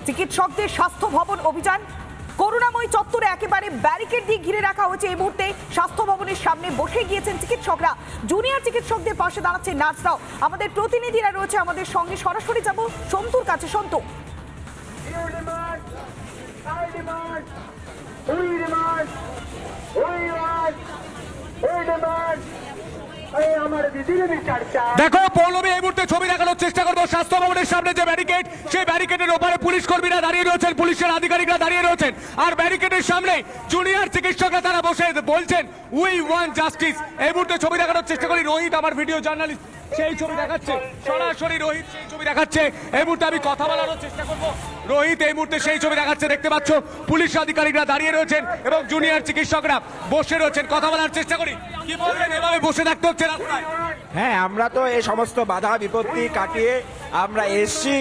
চিকিৎসকদের স্বাস্থ্য ভবন অভিযান করুণাময়ী চত্বরে একেবারে ব্যারিকেড দিয়ে ঘিরে রাখা হয়েছে। এই মুহূর্তে স্বাস্থ্য ভবনের সামনে বসে গিয়েছেন চিকিৎসকরা, জুনিয়র চিকিৎসকদের পাশে দাঁড়াচ্ছে নার্সরাও। আমাদের প্রতিনিধিরা রয়েছে আমাদের সঙ্গে, সরাসরি যাব সন্তুর কাছে। সন্তু, দেখো পৌলমী, এই মুহূর্তে ছবি দেখানোর চেষ্টা করবো। স্বাস্থ্য ভবনের সামনে যে ব্যারিকেড, সেই ব্যারিকেডের ওপারে পুলিশ কর্মীরা দাঁড়িয়ে রয়েছেন, পুলিশের আধিকারিকরা দাঁড়িয়ে রয়েছেন, আর ব্যারিকেডের সামনে জুনিয়র চিকিৎসকরা তারা বসে বলছেন উই ওয়ান্ট জাস্টিস। এই মুহূর্তে ছবি দেখানোর চেষ্টা করি। রোহিত আমার ভিডিও জার্নালিস্ট, সেই ছবি দেখাচ্ছে সরাসরি। রোহিত সেই ছবি দেখাচ্ছে। এই মুহূর্তে আমি কথা বলানোর চেষ্টা করবো। রোহিত এই মুহূর্তে সেই ছবি দেখাচ্ছে, দেখতে পাচ্ছ পুলিশ আধিকারিকরা দাঁড়িয়ে রয়েছেন এবং জুনিয়র চিকিৎসকরা বসে রয়েছেন। কথা বলার চেষ্টা করি, কি বলবেন? এভাবে বসে থাকতে হচ্ছে রাস্তায়। হ্যাঁ, আমরা তো এই সমস্ত বাধা বিপত্তি কাটিয়ে আমরা এসছি।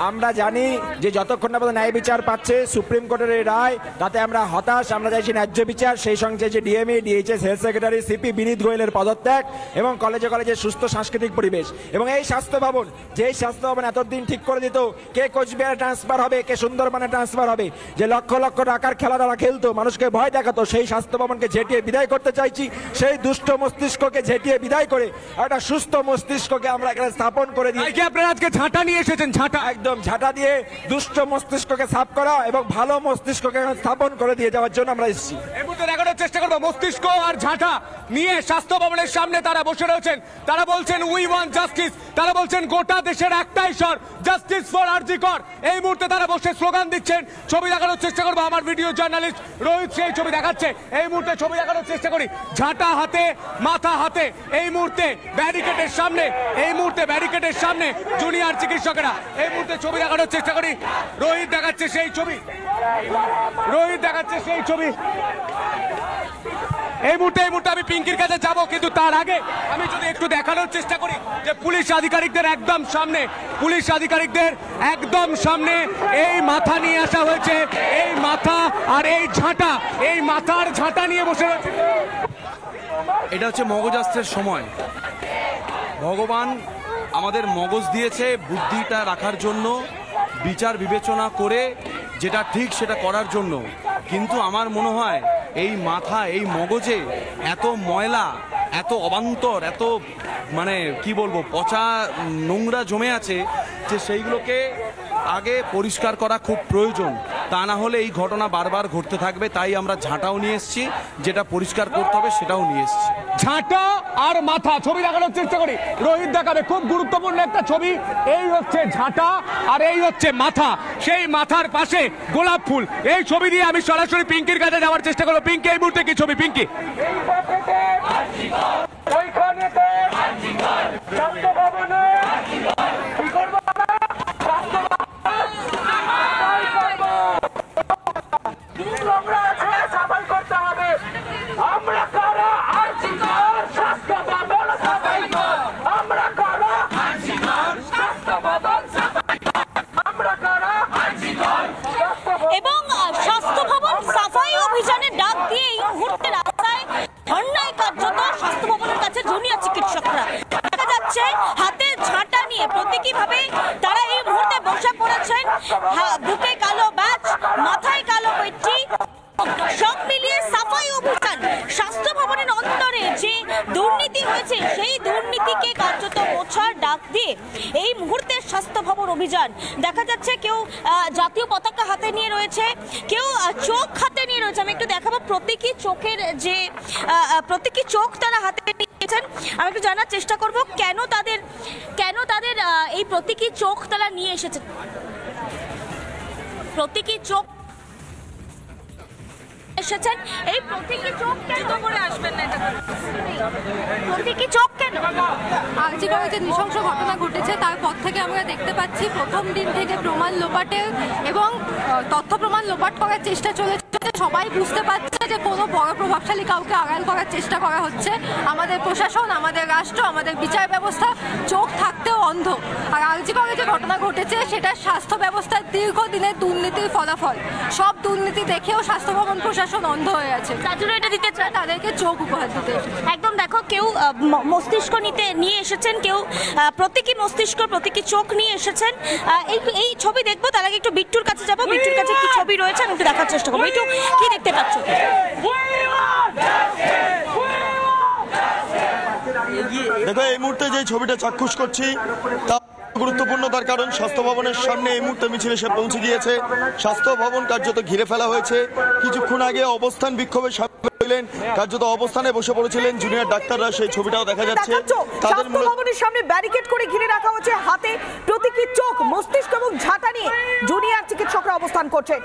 আমরা জানি যে যতক্ষণ না ন্যায় বিচার পাচ্ছে সুপ্রিম কোর্টের এই রায়, তাতে আমরা হতাশ। আমরা চাইছি ন্যায্য বিচার, সেই সঙ্গে যে DME, DHS, health secretary, CP Vineet গোয়েলের পদত্যাগ এবং কলেজে কলেজে সুস্থ সাংস্কৃতিক পরিবেশ। এবং এই স্বাস্থ্য ভবন, যেই স্বাস্থ্য ভবন এতদিন ঠিক করে দিত কে কোচবিহারে ট্রান্সফার হবে, কে সুন্দরবনে ট্রান্সফার হবে, যে লক্ষ লক্ষ টাকার খেলাধুলা খেলতো, মানুষকে ভয় দেখাতো, সেই স্বাস্থ্য ভবনকে ঝেঁটিয়ে বিদায় করতে চাইছি। সেই দুষ্ট মস্তিষ্ককে ঝেঁটিয়ে বিদায় করে একটা সুস্থ মস্তিষ্ককে আমরা এখানে স্থাপন করে দিই। আপনারা আজকে ঝাঁটা নিয়ে এসেছেন, ঝাঁটা, একদম ঝাঁটা দিয়ে দুষ্ট মস্তিষ্ককে সাফ করা এবং ভালো মস্তিষ্ককে স্থাপন করে দিয়ে যাওয়ার জন্য আমরা এসেছি। এই মুহূর্তে দেখানোর চেষ্টা করবো মস্তিষ্ক আর ঝাঁটা নিয়ে স্বাস্থ্য ভবনের সামনে তারা বসে রয়েছেন। তারা বলছেন উই ওয়ান্ট জাস্টিস। তারা বলছেন গোটা দেশের একটাই স্বর, জাস্টিস ফর আরজি কর। এই মুহূর্তে তারা বসে স্লোগান দিচ্ছেন। ছবি দেখানোর চেষ্টা করবো, আমার ভিডিও জার্নালিস্ট রোহিত সেই ছবি দেখাচ্ছে। এই মুহূর্তে ছবি দেখানোর চেষ্টা করি, ঝাঁটা হাতে, মাথা হাতে, এই মুহূর্তে ব্যারিকেডের সামনে, এই মুহূর্তে ব্যারিকেডের সামনে জুনিয়র চিকিৎসকেরা। এই মুহূর্তে ছবি দেখানোর চেষ্টা করি, রোহিত দেখাচ্ছে সেই ছবি, রোহিত দেখাচ্ছে সেই ছবি। এই মুহূর্তে আমি পিঙ্কির কাছে যাব, কিন্তু তার আগে আমি যদি একটু দেখানোর চেষ্টা করি যে পুলিশ আধিকারিকদের একদম সামনে, পুলিশ আধিকারিকদের একদম সামনে এই মাথা নিয়ে আসা হয়েছে। এই মাথা আর এই ঝাঁটা, এই মাথার ঝাঁটা নিয়ে বসে রয়েছে। এটা হচ্ছে মগজাস্ত্রের সময়। ভগবান আমাদের মগজ দিয়েছে বুদ্ধিটা রাখার জন্য, বিচার বিবেচনা করে যেটা ঠিক সেটা করার জন্য। কিন্তু আমার মনে হয় এই মাথা, এই মগজে এত ময়লা, এত অবান্তর, এত মানে কি বলবো, পচা নোংরা জমে আছে যে সেইগুলোকে আগে পরিষ্কার করা খুব প্রয়োজন। তা না হলে এই ঘটনা বারবার ঘটতে থাকবে। তাই আমরা ঝাঁটাও নিয়ে এসেছি, যেটা পরিষ্কার করতে হবে সেটাও নিয়ে এসেছি। ঝাঁটা আর মাথা ছবি দেখানোর চেষ্টা করি, রোহিত দেখাবে খুব গুরুত্বপূর্ণ একটা ছবি। এই হচ্ছে ঝাঁটা আর এই হচ্ছে মাথা, সেই মাথার পাশে গোলাপ ফুল। এই ছবি দিয়ে আমি সরাসরি পিঙ্কির কাছে যাওয়ার চেষ্টা করবো। পিঙ্কি, এই মুহূর্তে কি ছবি? পিঙ্কি, এবং স্বাস্থ্য ভবন সাফাই অভিযানের ডাক দিয়ে এই মুহূর্তে রাস্তায় ধর্নায় কার্যত স্বাস্থ্য ভবনের কাছে জুনিয়র চিকিৎসকরা। দেখা যাচ্ছে হাতে ঝাঁটা নিয়ে প্রতীকীভাবে তারা এই মুহূর্তে বসে পড়েছেন। বুকে কালো ব্যাজ, মাথায় কালো পেট্টি, সব মিলিয়ে সাফাই অভিযান। স্বাস্থ্য ভবনের অন্তরে যে দুর্নীতি হয়েছে সেই দুর্নীতিকে কার্যত মোছার ডাক দিয়ে এই মুহূর্তে স্বাস্থ্য ভবন অভিযান। দেখা যাচ্ছে কেউ জাতীয় পতাকা হাতে নিয়ে রয়েছে, কেউ চোখ হাতে নিয়ে রয়েছে। আমি একটু দেখাবো প্রতীকী চোখের যে প্রতীকী চোখ তারা হাতে নিয়েছেন। আমি একটু জানার চেষ্টা করব কেন তাদের এই প্রতীকী চোখ তারা নিয়ে এসেছেন। প্রতীকী চোখ এসেছেন, এই প্রতীকী চোখ কেন করে আসবেন না? এটা প্রতীকী চোখ কেন? আরজি করে যে নৃশংস ঘটনা ঘটেছে তারপর থেকে আমরা দেখতে পাচ্ছি প্রথম দিন থেকে প্রমাণ লোপাটের এবং তথ্য প্রমাণ লোপাট করার চেষ্টা চলেছে। সবাই বুঝতে পারছে যে কোনো বড় প্রভাবশালী কাউকে আড়াল করার চেষ্টা করা হচ্ছে। আমাদের প্রশাসন, আমাদের রাষ্ট্র, আমাদের বিচার ব্যবস্থা চোখ থাকতেও অন্ধ। আর আরজি করে যে ঘটনা ঘটেছে সেটা স্বাস্থ্য ব্যবস্থার দীর্ঘদিনের দুর্নীতির ফলাফল। সব দুর্নীতি দেখেও স্বাস্থ্য ভবন প্রশাসন অন্ধ হয়ে আছে। তার জন্য এটা দিতে চায়, তাদেরকে চোখ উপহার দিতে একদম। দেখো কেউ মস্তিষ্ক নিয়ে এসেছেন, কেউ প্রতীকী মস্তিষ্ক, প্রতীকী চোখ নিয়ে এসেছেন। এই ছবি দেখবো, তার আগে একটু বিট্টুর কাছে যাবো। বিচ্ছুর কাছে কি ছবি রয়েছে আমি একটু দেখার চেষ্টা করবো। একটু কি দেখতে পাচ্ছ? দেখো এই মুহূর্তে যে ছবিটা চাক্ষুষ করছি তা গুরুত্বপূর্ণ, তার কারণ স্বাস্থ্য ভবনের সামনে এই মুহূর্তে মিছিল এসে পৌঁছে গিয়েছে। স্বাস্থ্য ভবন কার্যত ঘিরে ফেলা হয়েছে। কিছুক্ষণ আগে অবস্থান বিক্ষোভে সামিল কার্যত অবস্থানে বসে পড়েছিলেন জুনিয়র ডাক্তাররা, সেই ছবিটাও দেখা যাচ্ছে। স্বাস্থ্য ভবনের সামনে ব্যারিকেড করে ঘিরে রাখা হচ্ছে, হাতে প্রতীকী চোখ, মস্তিষ্ক এবং ঝাঁটা নিয়ে জুনিয়র চিকিৎসকরা অবস্থান করছেন।